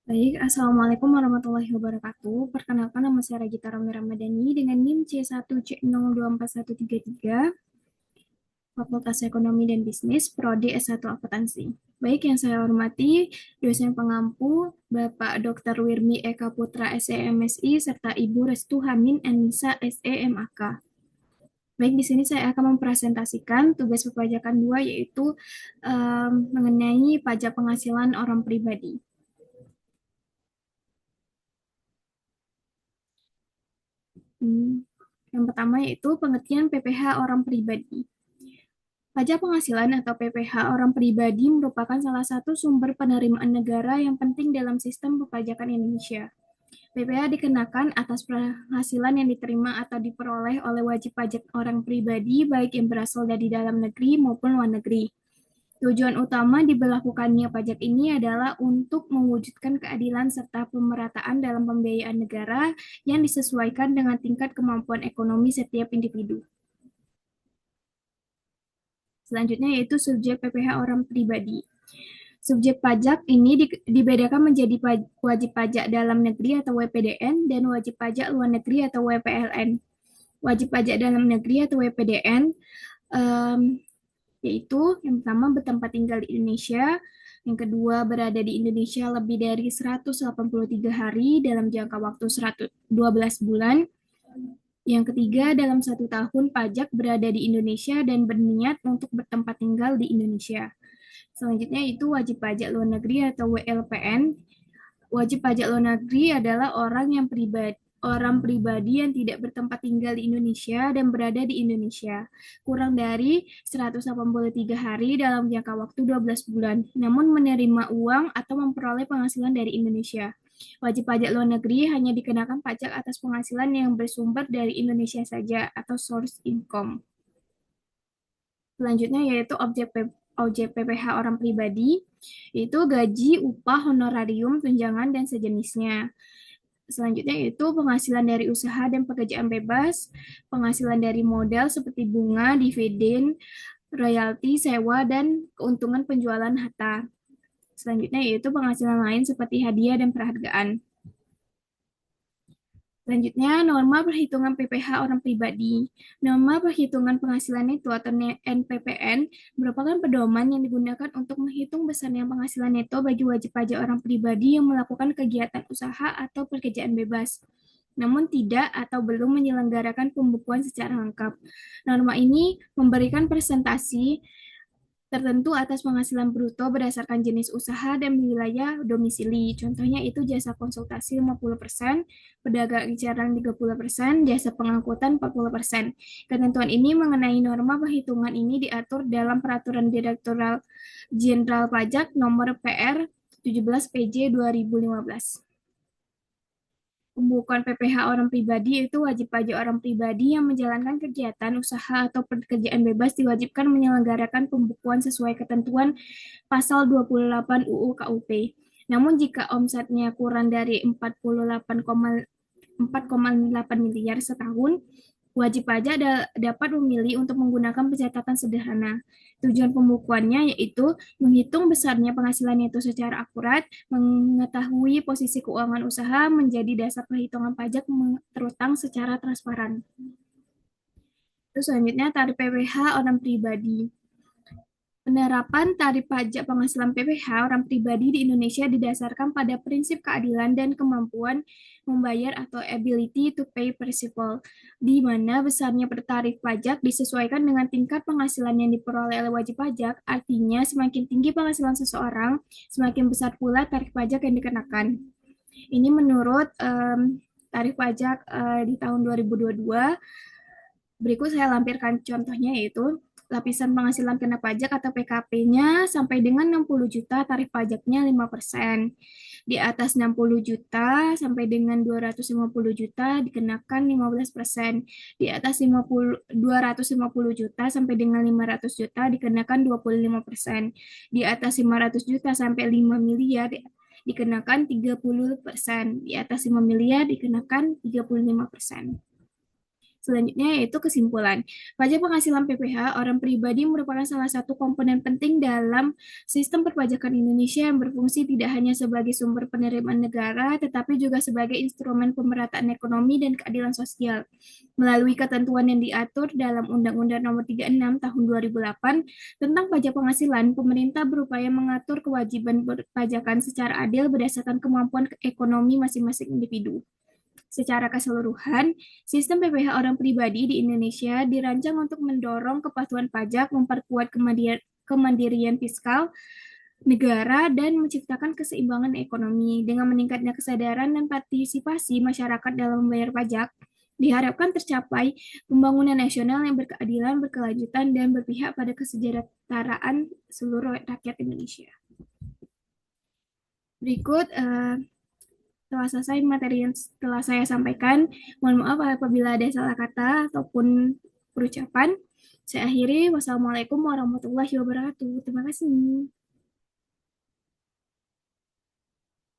Baik, Assalamualaikum warahmatullahi wabarakatuh. Perkenalkan, nama saya Regita Romi Ramadhani dengan NIM C1C024133, Fakultas Ekonomi dan Bisnis, Prodi S1 Akuntansi. Baik, yang saya hormati dosen pengampu Bapak Dr. Wirmi Eka Putra SEMSI serta Ibu Restu Hamin Anissa SEMAK. Baik, di sini saya akan mempresentasikan tugas perpajakan 2, yaitu mengenai pajak penghasilan orang pribadi. Yang pertama yaitu pengertian PPh orang pribadi. Pajak penghasilan atau PPh orang pribadi merupakan salah satu sumber penerimaan negara yang penting dalam sistem perpajakan Indonesia. PPh dikenakan atas penghasilan yang diterima atau diperoleh oleh wajib pajak orang pribadi, baik yang berasal dari dalam negeri maupun luar negeri. Tujuan utama diberlakukannya pajak ini adalah untuk mewujudkan keadilan serta pemerataan dalam pembiayaan negara yang disesuaikan dengan tingkat kemampuan ekonomi setiap individu. Selanjutnya yaitu subjek PPh orang pribadi. Subjek pajak ini dibedakan menjadi wajib pajak dalam negeri atau WPDN dan wajib pajak luar negeri atau WPLN. Wajib pajak dalam negeri atau WPDN yaitu yang pertama bertempat tinggal di Indonesia, yang kedua berada di Indonesia lebih dari 183 hari dalam jangka waktu 12 bulan, yang ketiga dalam 1 tahun pajak berada di Indonesia dan berniat untuk bertempat tinggal di Indonesia. Selanjutnya itu wajib pajak luar negeri atau WLPN. Wajib pajak luar negeri adalah orang pribadi yang tidak bertempat tinggal di Indonesia dan berada di Indonesia kurang dari 183 hari dalam jangka waktu 12 bulan, namun menerima uang atau memperoleh penghasilan dari Indonesia. Wajib pajak luar negeri hanya dikenakan pajak atas penghasilan yang bersumber dari Indonesia saja atau source income. Selanjutnya yaitu objek PPh orang pribadi, yaitu gaji, upah, honorarium, tunjangan, dan sejenisnya. Selanjutnya yaitu penghasilan dari usaha dan pekerjaan bebas, penghasilan dari modal seperti bunga, dividen, royalti, sewa, dan keuntungan penjualan harta. Selanjutnya yaitu penghasilan lain seperti hadiah dan perhargaan. Selanjutnya, norma perhitungan PPh orang pribadi. Norma perhitungan penghasilan neto atau NPPN merupakan pedoman yang digunakan untuk menghitung besarnya penghasilan neto bagi wajib pajak orang pribadi yang melakukan kegiatan usaha atau pekerjaan bebas, namun tidak atau belum menyelenggarakan pembukuan secara lengkap. Norma ini memberikan presentasi tertentu atas penghasilan bruto berdasarkan jenis usaha dan wilayah domisili. Contohnya itu jasa konsultasi 50%, pedagang eceran 30%, jasa pengangkutan 40%. Ketentuan ini mengenai norma perhitungan ini diatur dalam Peraturan Direktorat Jenderal Pajak Nomor PR 17 PJ 2015. Pembukuan PPh orang pribadi itu wajib pajak orang pribadi yang menjalankan kegiatan usaha atau pekerjaan bebas diwajibkan menyelenggarakan pembukuan sesuai ketentuan pasal 28 UU KUP. Namun jika omsetnya kurang dari 4,8 miliar setahun, wajib pajak dapat memilih untuk menggunakan pencatatan sederhana. Tujuan pembukuannya yaitu menghitung besarnya penghasilan itu secara akurat, mengetahui posisi keuangan usaha menjadi dasar perhitungan pajak terutang secara transparan. Terus selanjutnya tarif PPh orang pribadi. Penerapan tarif pajak penghasilan PPh orang pribadi di Indonesia didasarkan pada prinsip keadilan dan kemampuan membayar atau ability to pay principle, di mana besarnya tarif pajak disesuaikan dengan tingkat penghasilan yang diperoleh oleh wajib pajak. Artinya, semakin tinggi penghasilan seseorang, semakin besar pula tarif pajak yang dikenakan. Ini menurut tarif pajak di tahun 2022. Berikut saya lampirkan contohnya, yaitu lapisan penghasilan kena pajak atau PKP-nya sampai dengan 60 juta, tarif pajaknya 5%. Di atas 60 juta sampai dengan 250 juta dikenakan 15%. Di atas 250 juta sampai dengan 500 juta dikenakan 25%. Di atas 500 juta sampai 5 miliar dikenakan 30%. Di atas 5 miliar dikenakan 35%. Selanjutnya yaitu kesimpulan. Pajak penghasilan PPH orang pribadi merupakan salah satu komponen penting dalam sistem perpajakan Indonesia yang berfungsi tidak hanya sebagai sumber penerimaan negara, tetapi juga sebagai instrumen pemerataan ekonomi dan keadilan sosial. Melalui ketentuan yang diatur dalam Undang-Undang Nomor 36 Tahun 2008 tentang pajak penghasilan, pemerintah berupaya mengatur kewajiban perpajakan secara adil berdasarkan kemampuan ekonomi masing-masing individu. Secara keseluruhan, sistem PPh orang pribadi di Indonesia dirancang untuk mendorong kepatuhan pajak, memperkuat kemandirian fiskal negara, dan menciptakan keseimbangan ekonomi. Dengan meningkatnya kesadaran dan partisipasi masyarakat dalam membayar pajak, diharapkan tercapai pembangunan nasional yang berkeadilan, berkelanjutan, dan berpihak pada kesejahteraan seluruh rakyat Indonesia. Berikut telah selesai materi yang telah saya sampaikan. Mohon maaf apabila ada salah kata ataupun perucapan. Saya akhiri. Wassalamualaikum warahmatullahi wabarakatuh. Terima kasih.